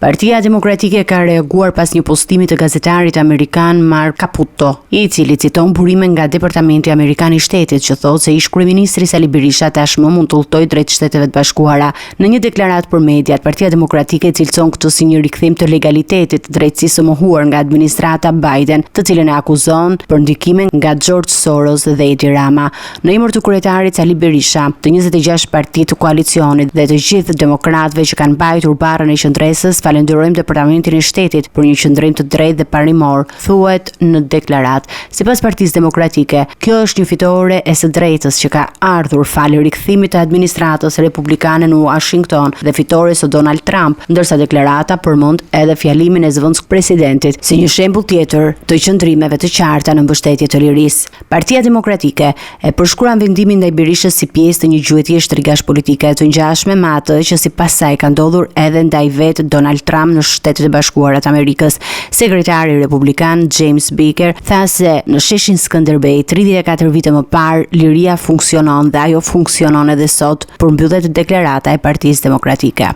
Partia Demokratike ka reaguar pas një postimi të gazetarit amerikan Mark Caputo, i cili citon burime nga Departamenti Amerikan i Shtetit që thotë se ish kryeministri Sali Berisha tashmë mund të udhtojë drejt Shteteve të Bashkuara. Në një deklaratë për mediat, Partia Demokratike cilëson këtë si një rikthim të legalitetit të drejtësisë së mohuar nga administrata Biden, të cilën e akuzon për ndikime nga George Soros dhe Edi Rama. Në emër të kryetarit Sali Berisha, të 26 partitë të koalicionit dhe të gjithë demokratëve që kanë mbajtur barrën e qendresës, falenderojmë Departamentin e Shtetit për një qendrim të drejtë dhe parimor, thuhet në deklaratë. Sipas Partisë Demokratike, kjo është një fitore e së drejtës që ka ardhur falë rikthimit të administratës republikane në Washington dhe fitores së Donald Trump, ndërsa deklarata përmend edhe fjalimin e zëvendës presidentit si një shembull tjetër të qëndrimeve të qarta në mbështetje të lirisë. Partia Demokratike e përshkruan vendimin ndaj Berishës si pjesë të një gjuetie shtrigash politike të ngjashme me atë që sipas saj ka ndodhur edhe ndaj vet Donald Trump në Shtetet e Bashkuara të Amerikës. Sekretari republikan James Baker tha se në sheshin Skënderbej 34 vite më parë liria funksionon dhe ajo funksionon edhe sot, përmbyllet deklarata e Partisë Demokratike.